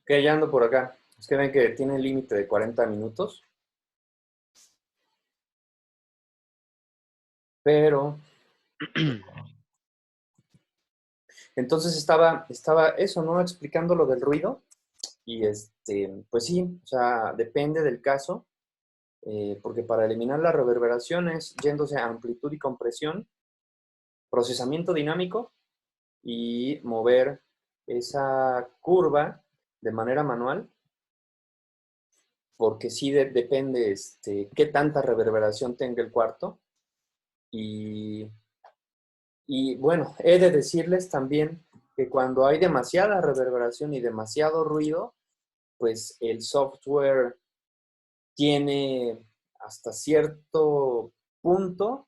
Que ya ando por acá. Es que ven que tiene límite de 40 minutos. Pero, entonces estaba eso, ¿no? Explicando lo del ruido. Y pues sí, o sea, depende del caso. Porque para eliminar las reverberaciones, yéndose a amplitud y compresión, procesamiento dinámico y mover esa curva de manera manual, porque sí depende qué tanta reverberación tenga el cuarto. Y, y bueno, he de decirles también que cuando hay demasiada reverberación y demasiado ruido, pues el software tiene hasta cierto punto,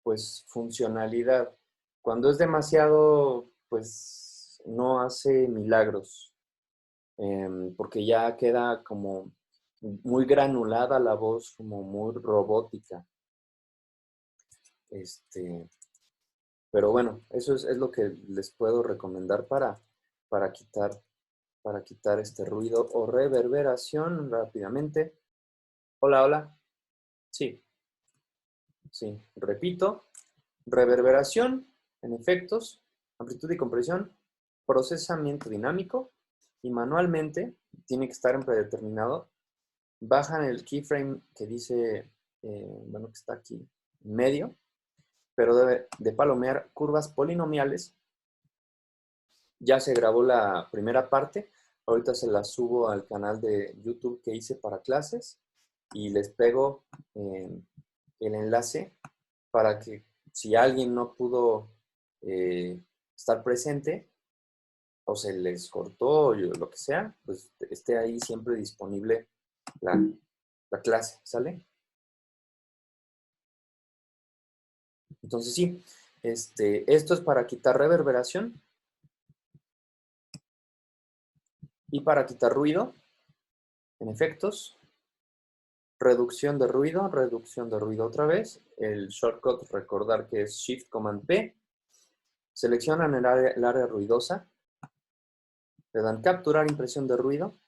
pues funcionalidad. Cuando es demasiado, pues no hace milagros, porque ya queda como muy granulada la voz, como muy robótica. Este, pero bueno, eso es lo que les puedo recomendar para quitar, para quitar este ruido o reverberación rápidamente. Hola, hola. Sí, sí. Repito, reverberación en efectos, amplitud y compresión, procesamiento dinámico y manualmente, tiene que estar en predeterminado, bajan el keyframe que dice, bueno, que está aquí en medio, pero debe de palomear curvas polinomiales. Ya se grabó la primera parte, ahorita se la subo al canal de YouTube que hice para clases y les pego el enlace para que si alguien no pudo eh, estar presente o se les cortó o lo que sea, pues esté ahí siempre disponible la, la clase, ¿sale? Entonces sí, esto es para quitar reverberación y para quitar ruido en efectos, reducción de ruido otra vez, el shortcut recordar que es Shift Command P, seleccionan el área ruidosa, le dan capturar impresión de ruido,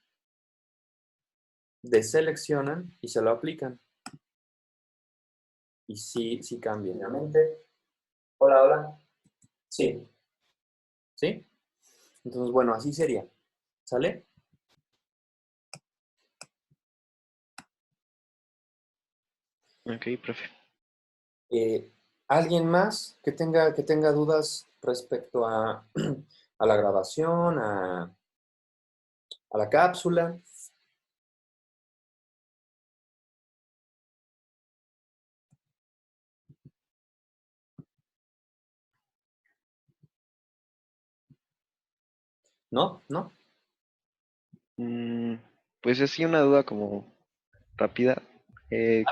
deseleccionan y se lo aplican. Y sí cambia. Obviamente. Hola, hola. Sí, ¿sí? Entonces, bueno, así sería. ¿Sale? Ok, profe. Eh, ¿Alguien más que tenga dudas respecto a, a la grabación, a la cápsula? ¿No? ¿No? Mm, pues así una duda como rápida. Eh,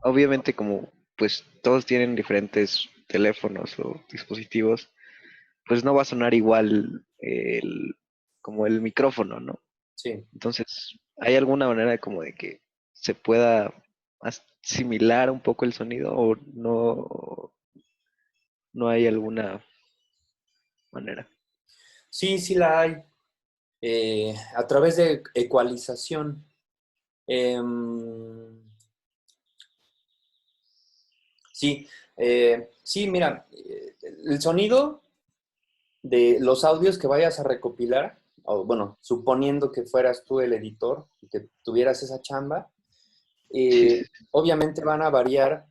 Obviamente como pues todos tienen diferentes teléfonos o dispositivos, pues no va a sonar igual como el micrófono, ¿no? Sí. Entonces, ¿hay alguna manera como de que se pueda asimilar un poco el sonido o no hay alguna manera? Sí la hay. A través de ecualización. Em, sí, sí, mira, el sonido de los audios que vayas a recopilar, o bueno, suponiendo que fueras tú el editor y que tuvieras esa chamba, Sí, sí, sí. obviamente van a variar.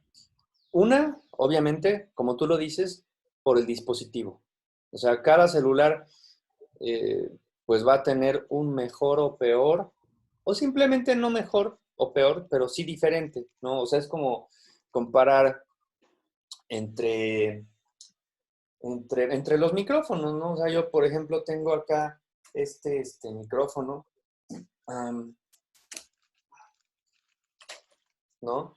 Obviamente, como tú lo dices, por el dispositivo. O sea, cada celular eh, pues va a tener un mejor o peor, o simplemente no mejor o peor, pero sí diferente, ¿no? O sea, es como comparar entre, entre los micrófonos, ¿no? O sea, yo, por ejemplo, tengo acá este micrófono, um, ¿no?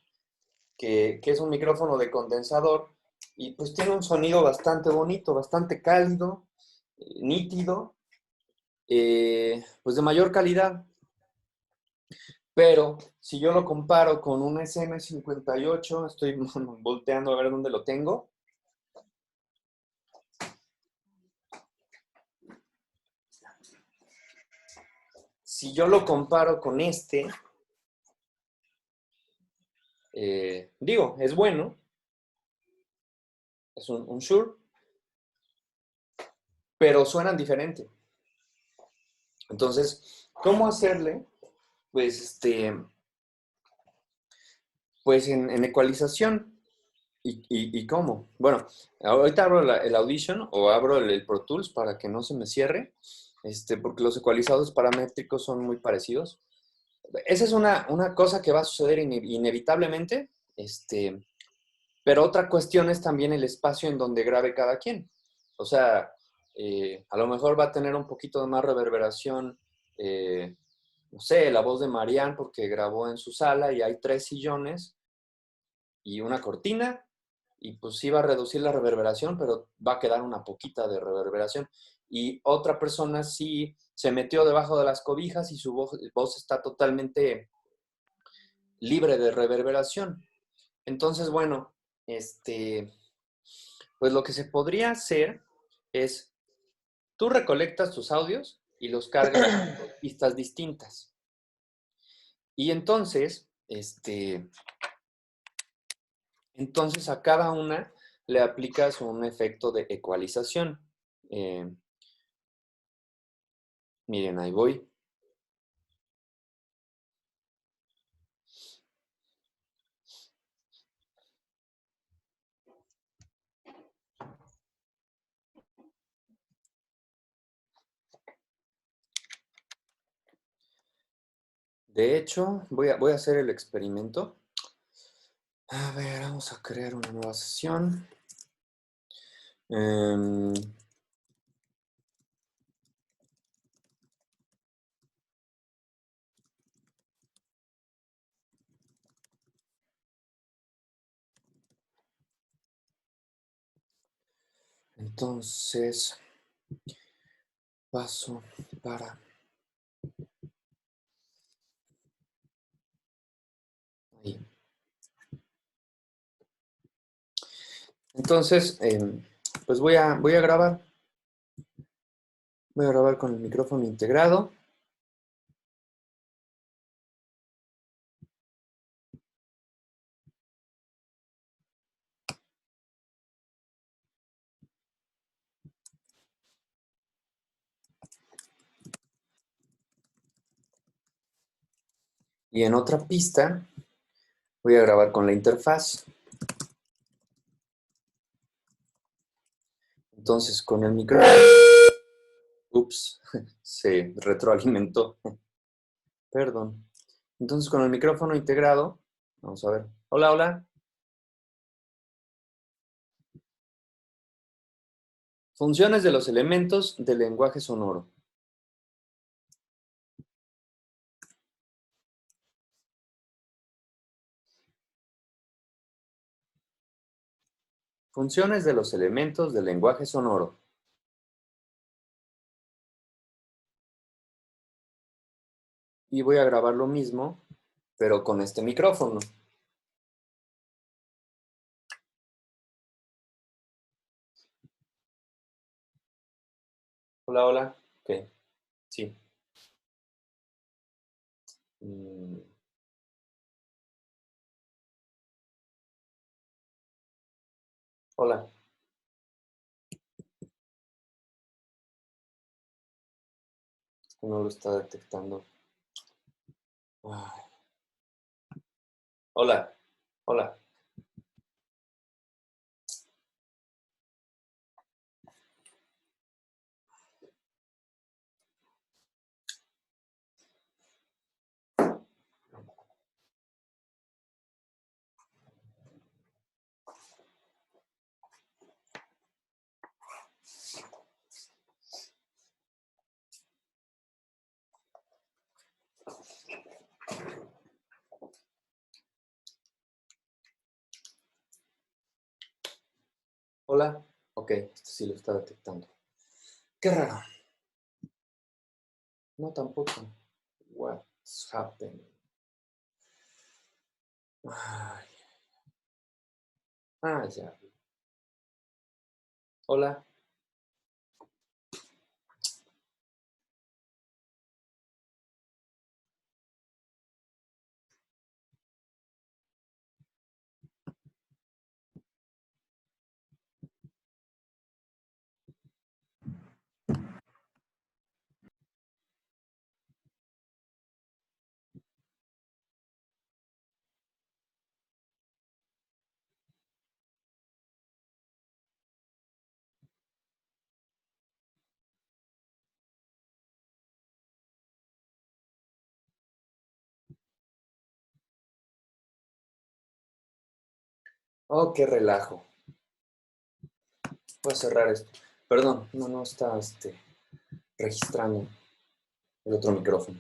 Que es un micrófono de condensador y pues tiene un sonido bastante bonito, bastante cálido, nítido, pues de mayor calidad. Pero si yo lo comparo con un SM58, estoy volteando a ver dónde lo tengo. si yo lo comparo con este, digo, es bueno, es un Shure, pero suenan diferente. Entonces, ¿cómo hacerle? Pues, pues en ecualización. ¿Y cómo? Bueno, ahorita abro el Audition o abro el Pro Tools para que no se me cierre, porque los ecualizadores paramétricos son muy parecidos. Esa es una cosa que va a suceder inevitablemente, pero otra cuestión es también el espacio en donde grabe cada quien. O sea, a lo mejor va a tener un poquito de más reverberación, no sé, la voz de Marianne porque grabó en su sala y hay 3 sillones y una cortina y pues sí va a reducir la reverberación, pero va a quedar una poquita de reverberación. Y otra persona sí se metió debajo de las cobijas y su voz está totalmente libre de reverberación. Entonces, bueno, pues lo que se podría hacer es, tú recolectas tus audios y los cargas en pistas distintas. Y entonces a cada una le aplicas un efecto de ecualización. Eh, Miren, ahí voy. De hecho, voy a hacer el experimento. A ver, vamos a crear una nueva sesión. Em, entonces, paso para ahí. Entonces, pues voy a grabar. Voy a grabar con el micrófono integrado. Y en otra pista voy a grabar con la interfaz. Entonces, con el micrófono... Ups, se retroalimentó. Perdón. Entonces, con el micrófono integrado, vamos a ver. Hola, hola. Funciones de los elementos del lenguaje sonoro. Funciones de los elementos del lenguaje sonoro. Y voy a grabar lo mismo, pero con este micrófono. Hola, hola. Ok, sí. Mm, hola. No lo está detectando. Ay. Hola, hola. Hola. Ok, este sí lo está detectando. Qué raro. No, tampoco. What's happening? Ay. Ah, ya. Hola. Oh, qué relajo. Voy a cerrar esto. Perdón, no está registrando el otro micrófono.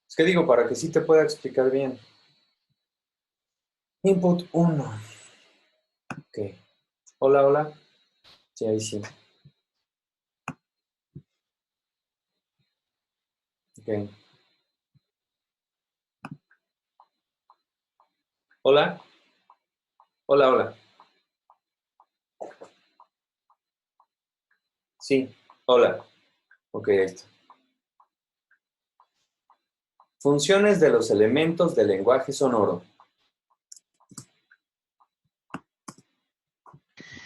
Es que digo, para que sí te pueda explicar bien. Input 1. Ok. Hola, hola. Sí, ahí sí. Ok. Hola. Hola, hola. Sí. Hola. Ok, ahí está. Funciones de los elementos del lenguaje sonoro.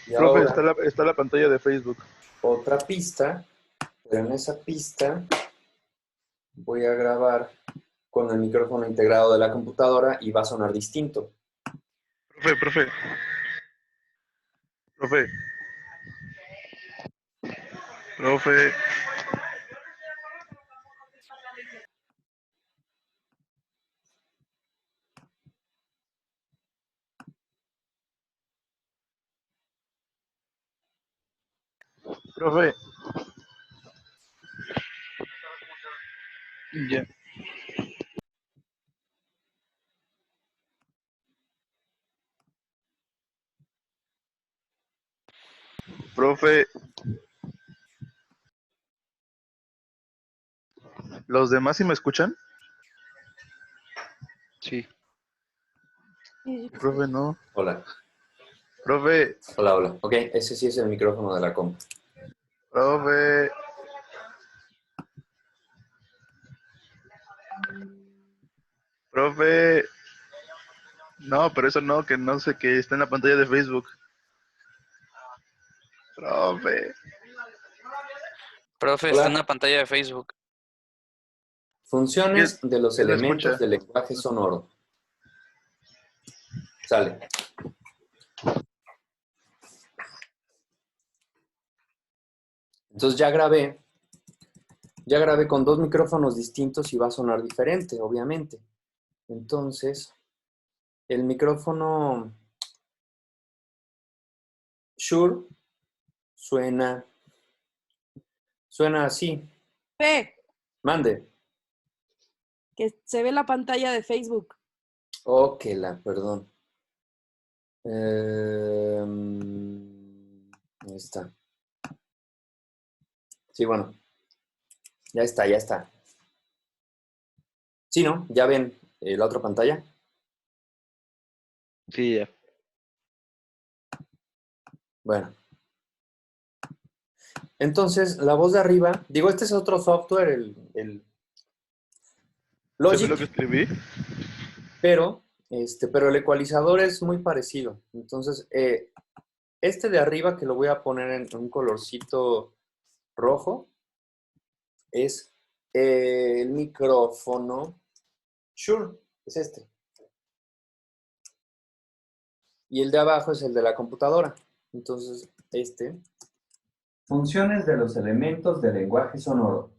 Y Profe, ahora está la pantalla de Facebook. otra pista, pero en esa pista voy a grabar con el micrófono integrado de la computadora y va a sonar distinto. Profe, profe, profe. Profe. Ya. Profe, ¿los demás sí me escuchan? Sí. Profe, no. Hola. Profe, Hola, hola. Ok, ese sí es el micrófono de la compu. profe. Profe. No, pero eso no, que no sé que está en la pantalla de Facebook. Profe. Profe, está en Hola. una pantalla de Facebook. Funciones de los ¿Quién me elementos escucha? del lenguaje sonoro. Sale. Entonces ya grabé con dos micrófonos distintos y va a sonar diferente, obviamente. Entonces, el micrófono Shure suena así. Ve, Mande. que se ve la pantalla de Facebook. Oh, perdón. Ahí está. Sí, bueno, ya está, ya está. Sí, ¿no? ¿Ya ven la otra pantalla? Sí, ya. Bueno, entonces la voz de arriba, digo, este es otro software, el ¿Se ve lo que Logic, escribí? pero el ecualizador es muy parecido. Entonces, este de arriba, que lo voy a poner en un colorcito rojo, es el micrófono Shure, es este. Y el de abajo es el de la computadora. Entonces, funciones de los elementos del lenguaje sonoro.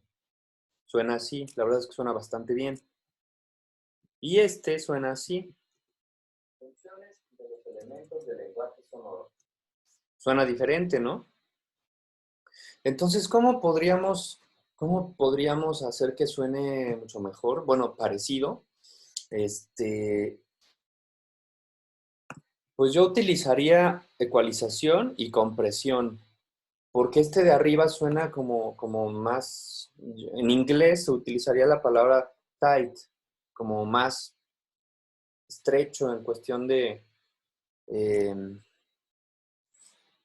Suena así, la verdad es que suena bastante bien. Y este suena así. Funciones de los elementos del lenguaje sonoro. Suena diferente, ¿no? Entonces, cómo podríamos hacer que suene mucho mejor? Bueno, parecido. Pues yo utilizaría ecualización y compresión, porque este de arriba suena como más, en inglés se utilizaría la palabra tight, como más estrecho en cuestión de, eh,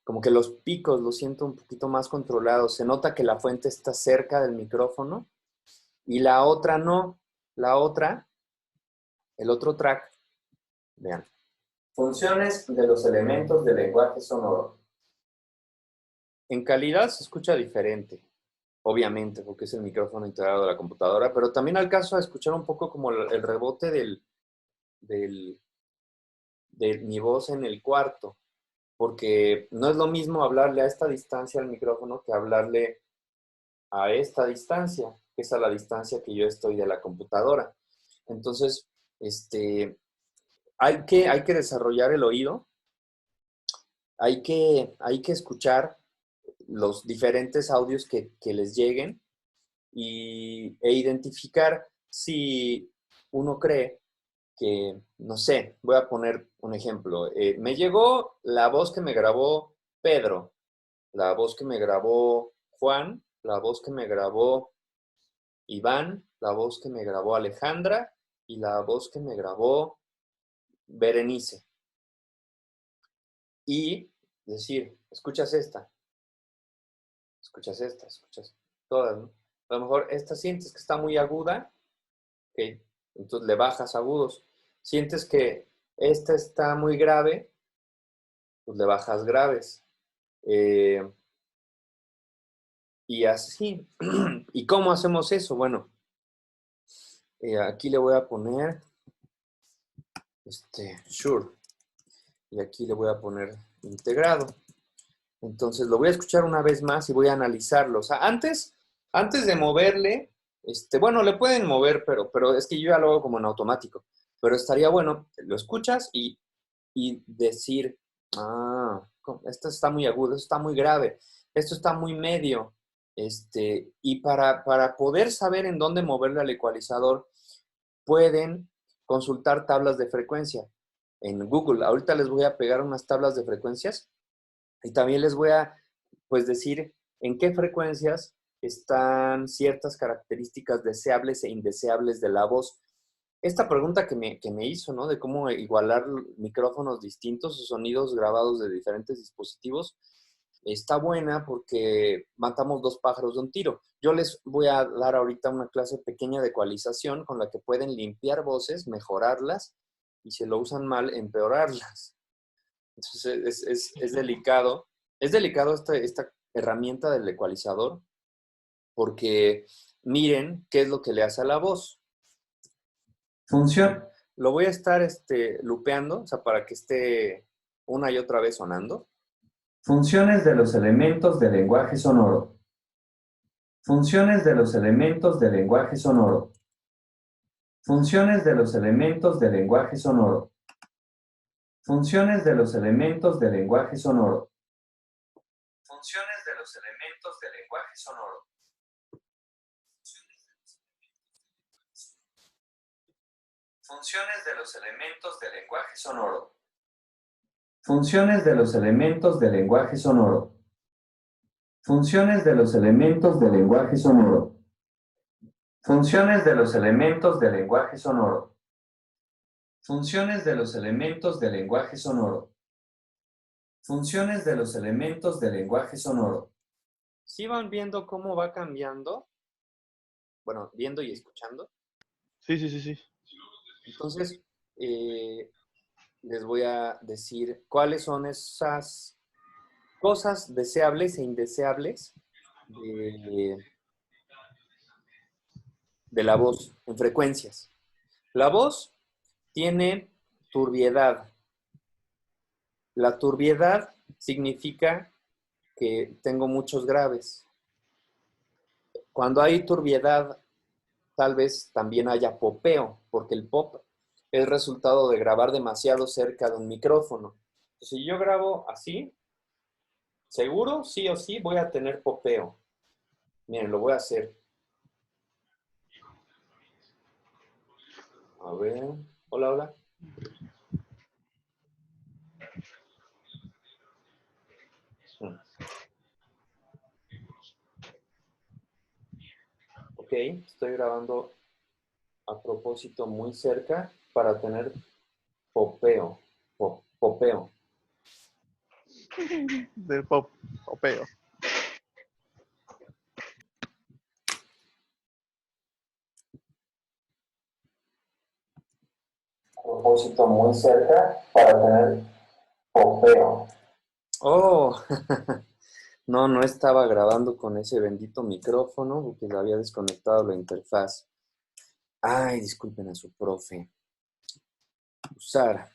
como que los picos los siento un poquito más controlados. Se nota que la fuente está cerca del micrófono y la otra no. La otra, el otro track, vean. Funciones de los elementos del lenguaje sonoro. En calidad se escucha diferente, obviamente, porque es el micrófono integrado de la computadora, pero también alcanzo a escuchar un poco como el rebote del- de mi voz en el cuarto, porque no es lo mismo hablarle a esta distancia al micrófono que hablarle a esta distancia, que es a la distancia que yo estoy de la computadora. Entonces, hay que desarrollar el oído, hay que escuchar los diferentes audios que les lleguen e identificar si uno cree que, no sé, voy a poner un ejemplo. Me llegó la voz que me grabó Pedro, la voz que me grabó Juan, la voz que me grabó Iván, la voz que me grabó Alejandra y la voz que me grabó Berenice. Y decir, escuchas escuchas todas, ¿no? A lo mejor esta sientes que está muy aguda, ok, entonces le bajas agudos. Sientes que esta está muy grave, pues le bajas graves. Eh, y así. ¿Y cómo hacemos eso? Bueno, aquí le voy a poner, Shure, y aquí le voy a poner integrado. Entonces lo voy a escuchar una vez más y voy a analizarlo. O sea, antes de moverle, bueno, le pueden mover, pero es que yo ya lo hago como en automático. Pero estaría bueno, lo escuchas y decir, esto está muy agudo, esto está muy grave, esto está muy medio. Y para poder saber en dónde moverle al ecualizador, pueden consultar tablas de frecuencia en Google. Ahorita les voy a pegar unas tablas de frecuencias y también les voy a, pues, decir en qué frecuencias están ciertas características deseables e indeseables de la voz. Esta pregunta que me hizo, ¿no? De cómo igualar micrófonos distintos o sonidos grabados de diferentes dispositivos, está buena porque matamos dos pájaros de un tiro. Yo les voy a dar ahorita una clase pequeña de ecualización con la que pueden limpiar voces, mejorarlas y si lo usan mal, empeorarlas. Entonces es delicado. Es delicado esta herramienta del ecualizador porque miren qué es lo que le hace a la voz. Función. Lo voy a estar lupeando, o sea, para que esté una y otra vez sonando. Funciones de los elementos del lenguaje sonoro. Funciones de los elementos del lenguaje sonoro. Funciones de los elementos del lenguaje sonoro. Funciones de los elementos del lenguaje sonoro. Funciones de los elementos del lenguaje sonoro. Funciones de los elementos del lenguaje sonoro. Funciones de los elementos del lenguaje sonoro. Funciones de los elementos del lenguaje sonoro. Funciones de los elementos del lenguaje sonoro. Funciones de los elementos del lenguaje sonoro. Funciones de los elementos del lenguaje sonoro. ¿Sí van viendo cómo va cambiando? Bueno, viendo y escuchando. Sí. Entonces, les voy a decir cuáles son esas cosas deseables e indeseables de la voz en frecuencias. La voz tiene turbiedad. La turbiedad significa que tengo muchos graves. Cuando hay turbiedad, tal vez también haya popeo, porque el pop es resultado de grabar demasiado cerca de un micrófono. Si yo grabo así, seguro, sí o sí, voy a tener popeo. Miren, lo voy a hacer. A ver. Hola, hola. Ok, estoy grabando a propósito muy cerca para tener popeo. Popeo. Del popeo. A propósito muy cerca para tener popeo. Oh, no estaba grabando con ese bendito micrófono porque le había desconectado la interfaz. Ay, disculpen a su profe. Usar.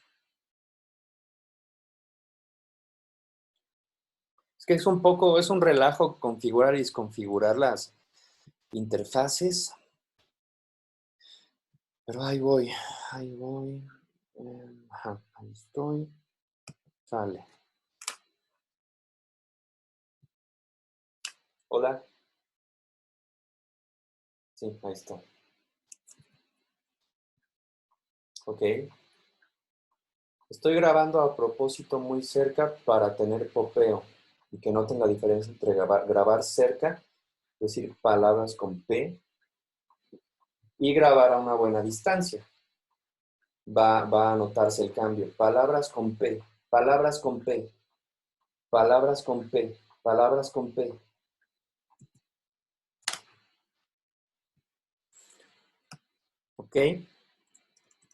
Es que es un relajo configurar y desconfigurar interfaces. Pero ahí voy, ahí voy. Ajá, ahí estoy. Sale. Hola. Sí, ahí está. Ok. Estoy grabando a propósito muy cerca para tener popeo y que no tenga diferencia entre grabar cerca, es decir, palabras con P, y grabar a una buena distancia. Va a notarse el cambio. Palabras con P, palabras con P, palabras con P, palabras con P. ¿Ok?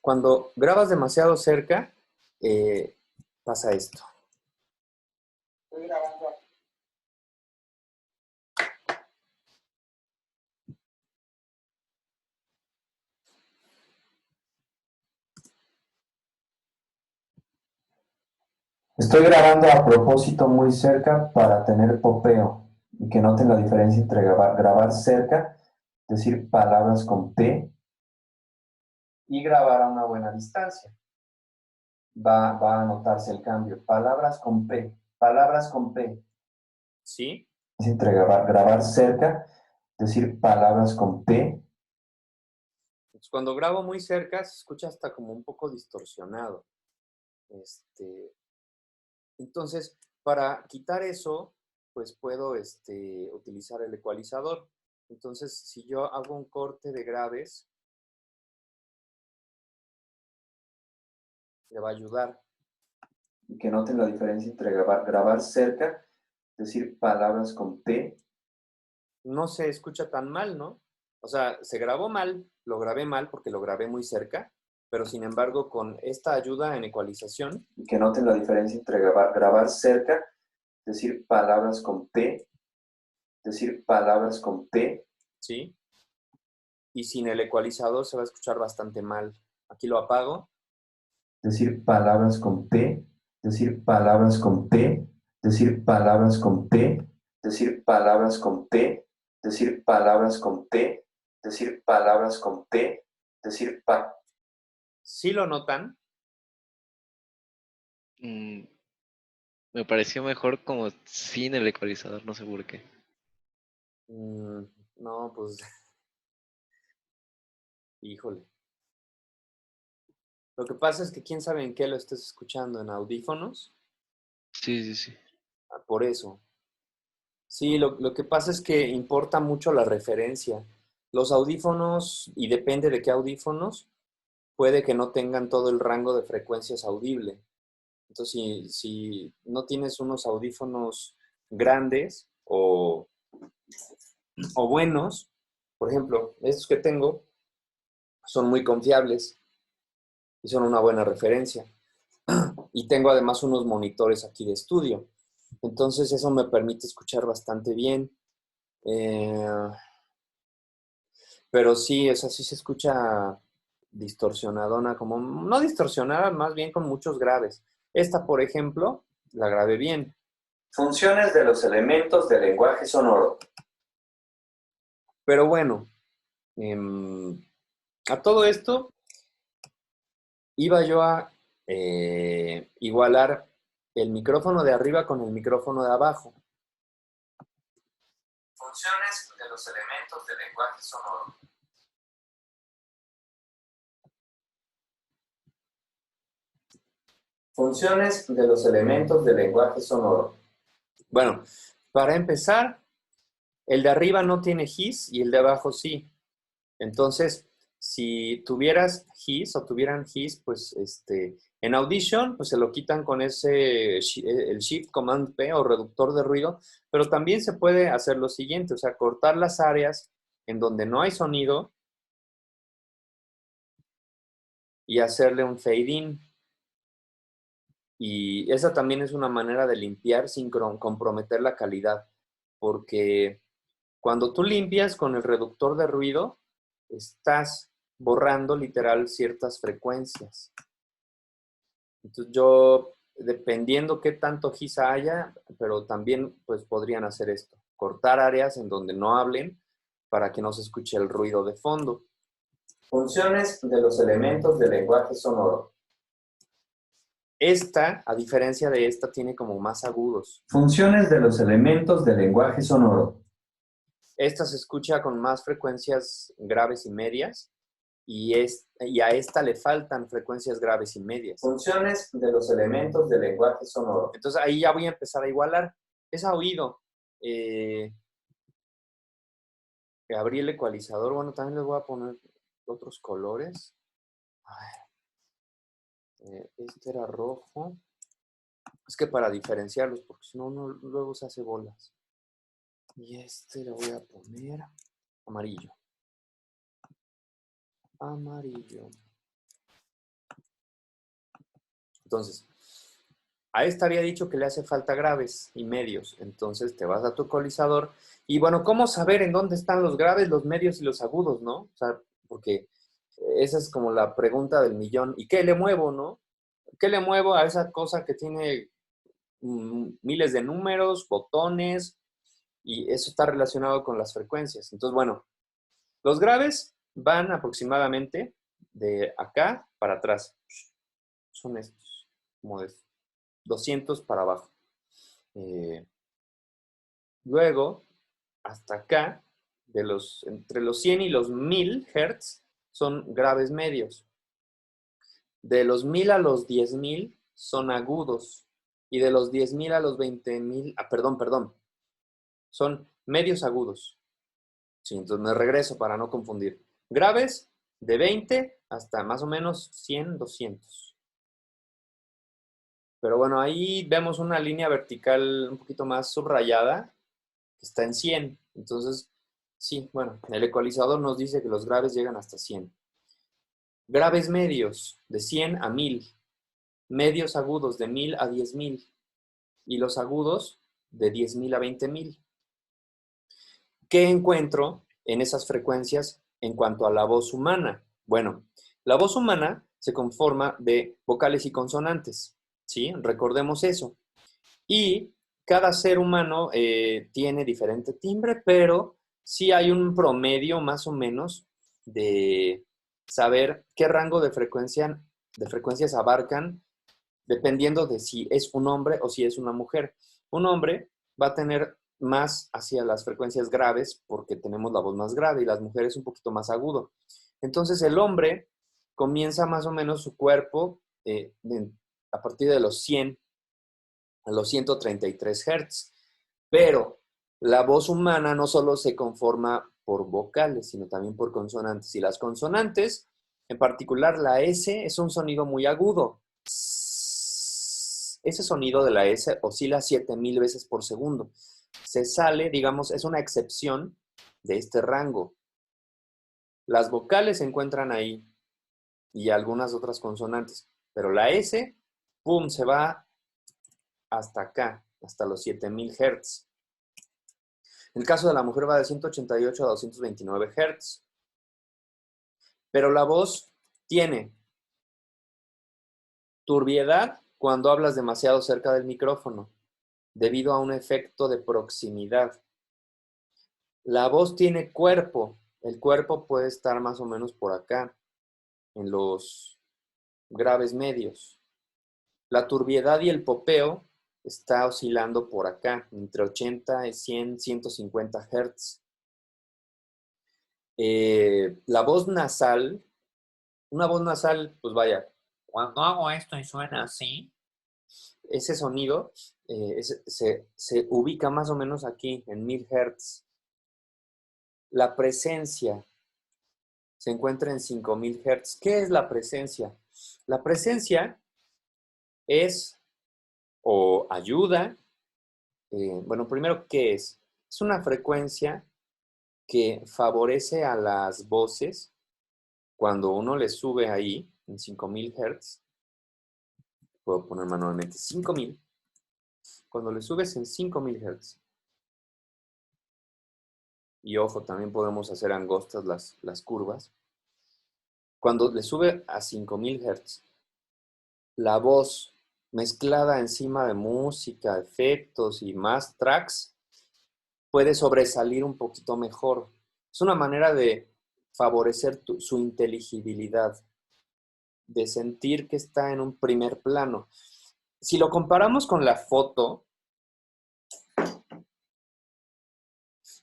Cuando grabas demasiado cerca, pasa esto. Estoy grabando. Estoy grabando a propósito muy cerca para tener popeo y que noten la diferencia entre grabar cerca, es decir, palabras con P, y grabar a una buena distancia. Va a notarse el cambio. Palabras con P, palabras con P. ¿Sí? Es entre grabar cerca, es decir, palabras con P. Cuando grabo muy cerca se escucha hasta como un poco distorsionado. Entonces, para quitar eso, pues puedo utilizar el ecualizador. Entonces, si yo hago un corte de graves, le va a ayudar. Y que noten la diferencia entre grabar cerca, es decir, palabras con P. No se escucha tan mal, ¿no? O sea, se grabó mal, lo grabé mal porque lo grabé muy cerca, pero sin embargo, con esta ayuda en ecualización, y que noten la diferencia entre grabar cerca, es decir, palabras con P, decir palabras con P, ¿sí? Y sin el ecualizador se va a escuchar bastante mal. Aquí lo apago. Decir palabras con P, decir palabras con P, decir palabras con P, decir palabras con P, decir palabras con P, decir palabras con P, decir pa. ¿Sí lo notan? Me pareció mejor como sin el ecualizador, no sé por qué. No, pues, híjole. Lo que pasa es que quién sabe en qué lo estés escuchando, en audífonos. Sí, sí, sí. Por eso. Sí, lo que pasa es que importa mucho la referencia. Los audífonos, y depende de qué audífonos, puede que no tengan todo el rango de frecuencias audible. Entonces, si no tienes unos audífonos grandes o buenos, por ejemplo, estos que tengo son muy confiables y son una buena referencia. Y tengo además unos monitores aquí de estudio. Entonces, eso me permite escuchar bastante bien. Pero sí, esa sí se escucha distorsionadona, como no distorsionada, más bien con muchos graves. Esta, por ejemplo, la grabé bien. Funciones de los elementos del lenguaje sonoro. Pero bueno, a todo esto iba yo a igualar el micrófono de arriba con el micrófono de abajo. Funciones de los elementos del lenguaje sonoro. Funciones de los elementos del lenguaje sonoro. Bueno, para empezar, el de arriba no tiene his y el de abajo sí. Entonces, si tuvieras his o tuvieran his, pues en Audition, pues se lo quitan con el Shift Command P o reductor de ruido, pero también se puede hacer lo siguiente, o sea, cortar las áreas en donde no hay sonido y hacerle un fade in. Y esa también es una manera de limpiar sin comprometer la calidad, porque cuando tú limpias con el reductor de ruido, estás borrando literal ciertas frecuencias. Entonces yo, dependiendo qué tanto GISA haya, pero también pues podrían hacer esto, cortar áreas en donde no hablen para que no se escuche el ruido de fondo. Funciones de los elementos del lenguaje sonoro. Esta, a diferencia de esta, tiene como más agudos. Funciones de los elementos del lenguaje sonoro. Esta se escucha con más frecuencias graves y medias y a esta le faltan frecuencias graves y medias. Funciones de los elementos del lenguaje sonoro. Entonces ahí ya voy a empezar a igualar. Es a oído. Abrí el ecualizador. Bueno, también le voy a poner otros colores. A ver. Este era rojo. Es que para diferenciarlos, porque si no, uno luego se hace bolas. Y este le voy a poner amarillo. Amarillo. Entonces, a esta había dicho que le hace falta graves y medios. Entonces te vas a tu ecualizador. Y bueno, ¿cómo saber en dónde están los graves, los medios y los agudos, no? O sea, porque esa es como la pregunta del millón. ¿Y qué le muevo, no? ¿Qué le muevo a esa cosa que tiene miles de números, botones? Y eso está relacionado con las frecuencias. Entonces, bueno, los graves van aproximadamente de acá para atrás. Son estos, como de 200 para abajo. Luego, hasta acá, entre los 100 y los 1000 Hz, son graves medios. De los 1000 a los 10.000 son agudos. Y de los 10.000 a los 20.000, perdón, son medios agudos. Sí, entonces me regreso para no confundir. Graves, de 20 hasta más o menos 100, 200. Pero bueno, ahí vemos una línea vertical un poquito más subrayada, que está en 100. Entonces, sí, bueno, el ecualizador nos dice que los graves llegan hasta 100. Graves medios, de 100 a 1000. Medios agudos, de 1000 a 10.000. Y los agudos, de 10.000 a 20.000. ¿Qué encuentro en esas frecuencias en cuanto a la voz humana? Bueno, la voz humana se conforma de vocales y consonantes, ¿sí? Recordemos eso. Y cada ser humano tiene diferente timbre, pero sí hay un promedio más o menos de saber qué rango de frecuencias abarcan dependiendo de si es un hombre o si es una mujer. Un hombre va a tener más hacia las frecuencias graves porque tenemos la voz más grave y las mujeres un poquito más agudo. Entonces el hombre comienza más o menos su cuerpo a partir de los 100 a los 133 Hz. Pero la voz humana no solo se conforma por vocales, sino también por consonantes. Y las consonantes, en particular la S, es un sonido muy agudo. Ese sonido de la S oscila 7000 veces por segundo. Se sale, digamos, es una excepción de este rango. Las vocales se encuentran ahí y algunas otras consonantes, pero la S, ¡pum!, se va hasta acá, hasta los 7000 Hz. El caso de la mujer va de 188 a 229 Hz. Pero la voz tiene turbiedad cuando hablas demasiado cerca del micrófono, debido a un efecto de proximidad. La voz tiene cuerpo. El cuerpo puede estar más o menos por acá, en los graves medios. La turbiedad y el popeo está oscilando por acá, entre 80 y 100, 150 Hz. La voz nasal, una voz nasal, pues vaya, cuando hago esto y suena así, ese sonido se ubica más o menos aquí, en 1000 Hz. La presencia se encuentra en 5000 Hz. ¿Qué es la presencia? La presencia es o ayuda. Bueno, primero, ¿qué es? Es una frecuencia que favorece a las voces cuando uno le sube ahí en 5000 Hz. Puedo poner manualmente 5000. Cuando le subes en 5000 Hz. Y ojo, también podemos hacer angostas las curvas. Cuando le sube a 5000 Hz, la voz mezclada encima de música, efectos y más tracks puede sobresalir un poquito mejor. Es una manera de favorecer su inteligibilidad, de sentir que está en un primer plano. Si lo comparamos con la foto,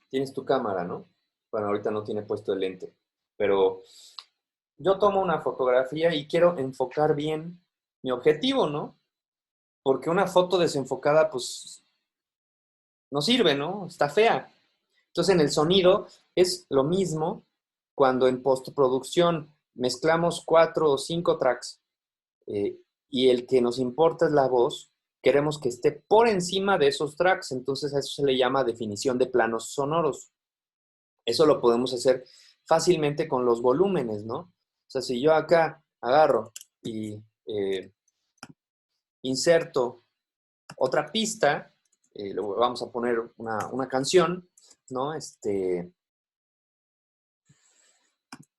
tienes tu cámara, ¿no? Bueno, ahorita no tiene puesto el lente, pero yo tomo una fotografía y quiero enfocar bien mi objetivo, ¿no? Porque una foto desenfocada, pues, no sirve, ¿no? Está fea. Entonces, en el sonido es lo mismo cuando en postproducción mezclamos 4 o 5 tracks y el que nos importa es la voz, queremos que esté por encima de esos tracks, entonces a eso se le llama definición de planos sonoros. Eso lo podemos hacer fácilmente con los volúmenes, ¿no? O sea, si yo acá agarro y inserto otra pista, luego vamos a poner una canción, ¿no?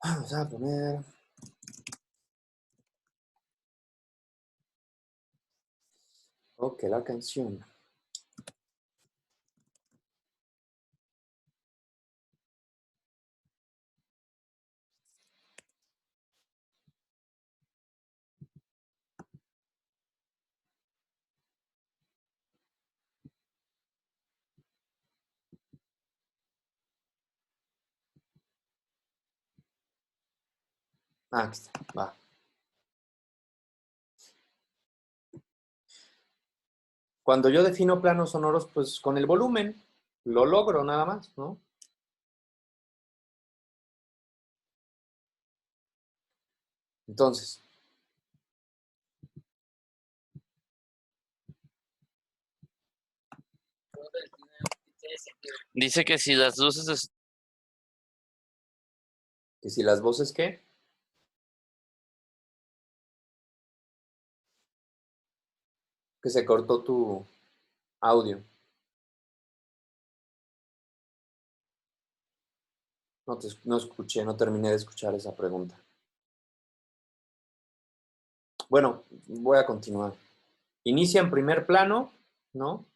Vamos a poner... Ok, la canción. Ah, aquí está, va. Cuando yo defino planos sonoros, pues con el volumen lo logro nada más, ¿no? Entonces, Dice que si las luces que si las voces, ¿qué? Que se cortó tu audio. No escuché, no terminé de escuchar esa pregunta. Bueno, voy a continuar. Inicia en primer plano, ¿no?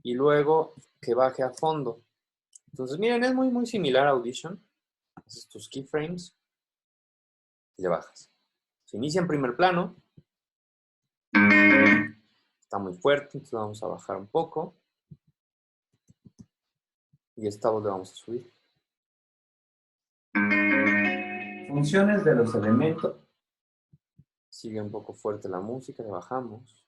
Y luego que baje a fondo. Entonces, miren, es muy similar a Audition. Haces tus keyframes y le bajas. Se inicia en primer plano. Está muy fuerte, entonces vamos a bajar un poco. Y esta voz le vamos a subir. Funciones de los elementos. Sigue un poco fuerte la música, le bajamos.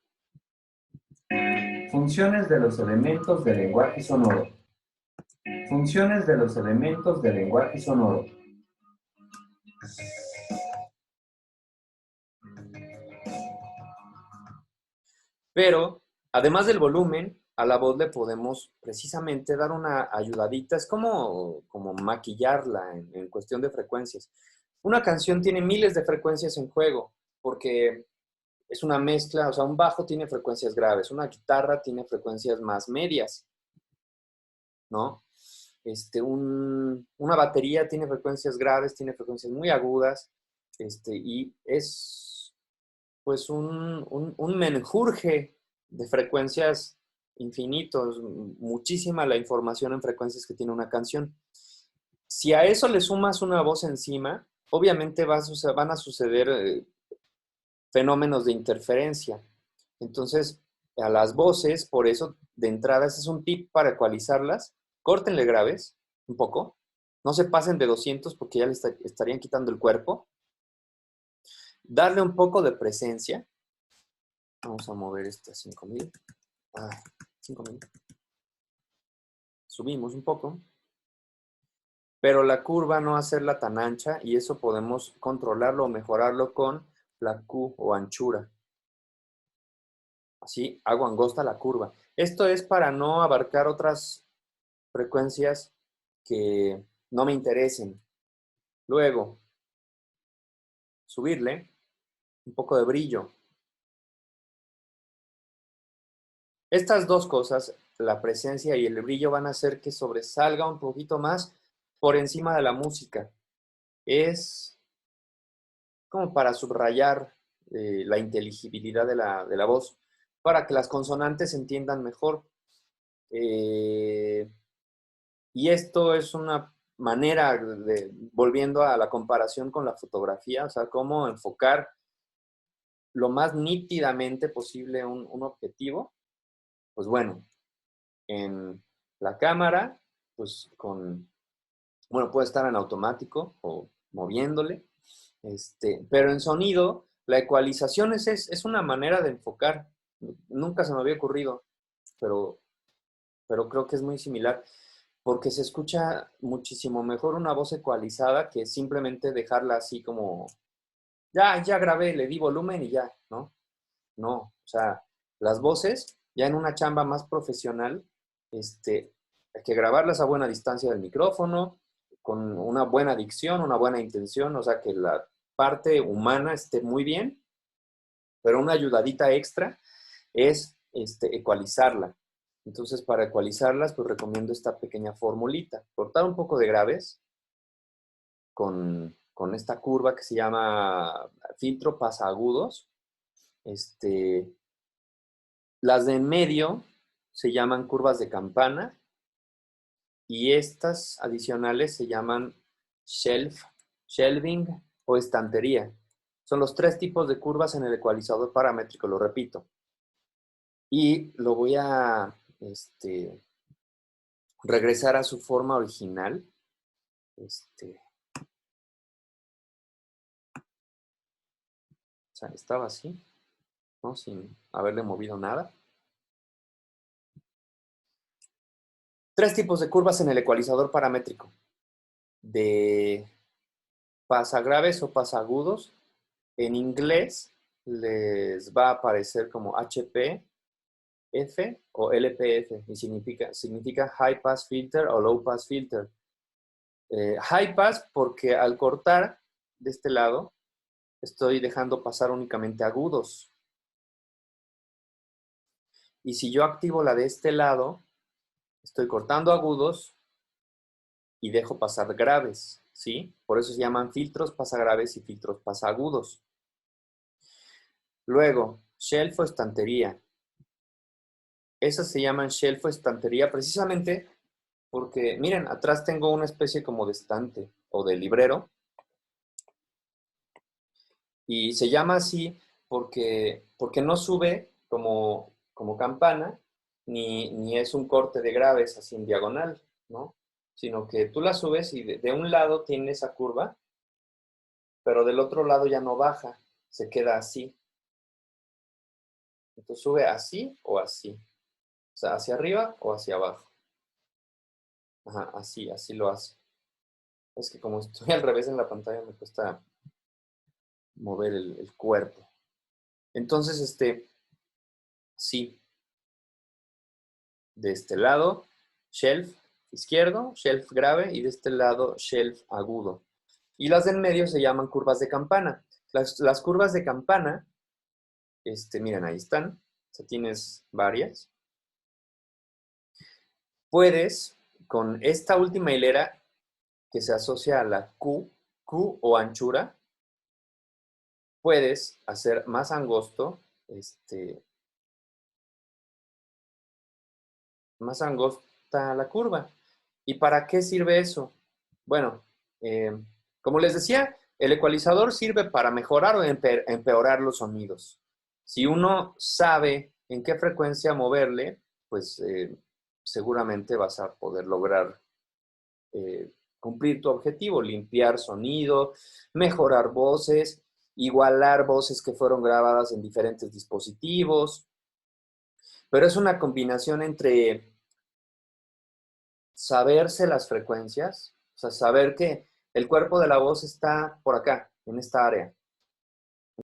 Funciones de los elementos del lenguaje sonoro. Funciones de los elementos del lenguaje sonoro. Pero, además del volumen, a la voz le podemos precisamente dar una ayudadita. Es como maquillarla en cuestión de frecuencias. Una canción tiene miles de frecuencias en juego, porque es una mezcla, o sea, un bajo tiene frecuencias graves, una guitarra tiene frecuencias más medias, ¿no? Una batería tiene frecuencias graves, tiene frecuencias muy agudas, y es pues un menjurje de frecuencias infinitos, muchísima la información en frecuencias que tiene una canción. Si a eso le sumas una voz encima, obviamente van a suceder fenómenos de interferencia. Entonces, a las voces, por eso, de entrada, ese es un tip para ecualizarlas. Córtenle graves un poco. No se pasen de 200 porque ya le estarían quitando el cuerpo. Darle un poco de presencia. Vamos a mover este a 5000. 5000. Subimos un poco. Pero la curva no hacerla tan ancha y eso podemos controlarlo o mejorarlo con la Q o anchura. Así hago angosta la curva. Esto es para no abarcar otras frecuencias que no me interesen. Luego, subirle un poco de brillo. Estas dos cosas, la presencia y el brillo, van a hacer que sobresalga un poquito más por encima de la música. Es como para subrayar la inteligibilidad de la voz, para que las consonantes se entiendan mejor. Y esto es una manera volviendo a la comparación con la fotografía, o sea, cómo enfocar lo más nítidamente posible un objetivo, pues bueno, en la cámara, pues bueno, puede estar en automático o moviéndole, pero en sonido, la ecualización es una manera de enfocar. Nunca se me había ocurrido, pero creo que es muy similar, porque se escucha muchísimo mejor una voz ecualizada que simplemente dejarla así como, ya grabé, le di volumen y ya, ¿no? No, o sea, las voces, ya en una chamba más profesional, hay que grabarlas a buena distancia del micrófono, con una buena dicción, una buena intención, o sea, que la parte humana esté muy bien, pero una ayudadita extra es ecualizarla. Entonces, para ecualizarlas, pues recomiendo esta pequeña formulita. Cortar un poco de graves con esta curva que se llama filtro pasaagudos. Las de en medio se llaman curvas de campana y estas adicionales se llaman shelving o estantería. Son los 3 tipos de curvas en el ecualizador paramétrico, lo repito. Y lo voy a regresar a su forma original. O sea, estaba así, ¿no? Sin haberle movido nada. 3 tipos de curvas en el ecualizador paramétrico. De pasagraves o pasagudos. En inglés les va a aparecer como HP, F o LPF y significa High Pass Filter o Low Pass Filter. High Pass porque al cortar de este lado estoy dejando pasar únicamente agudos. Y si yo activo la de este lado, estoy cortando agudos y dejo pasar graves, ¿sí? Por eso se llaman filtros pasagraves y filtros pasagudos. Luego, shelf o estantería. Esas se llaman shelf o estantería precisamente porque, miren, atrás tengo una especie como de estante o de librero. Y se llama así porque no sube como campana, ni es un corte de graves así en diagonal, ¿no? Sino que tú la subes y de un lado tiene esa curva, pero del otro lado ya no baja, se queda así. Entonces sube así o así. O sea, hacia arriba o hacia abajo. Ajá, así lo hace. Es que como estoy al revés en la pantalla, me cuesta mover el cuerpo. Entonces, sí. De este lado, shelf izquierdo, shelf grave, y de este lado, shelf agudo. Y las de en medio se llaman curvas de campana. Las curvas de campana, miren, ahí están. O sea, tienes varias. Puedes, con esta última hilera que se asocia a la Q o anchura, puedes hacer más angosto, más angosta la curva. ¿Y para qué sirve eso? Bueno, como les decía, el ecualizador sirve para mejorar o empeorar los sonidos. Si uno sabe en qué frecuencia moverle, pues seguramente vas a poder lograr cumplir tu objetivo, limpiar sonido, mejorar voces, igualar voces que fueron grabadas en diferentes dispositivos. Pero es una combinación entre saberse las frecuencias, o sea, saber que el cuerpo de la voz está por acá, en esta área.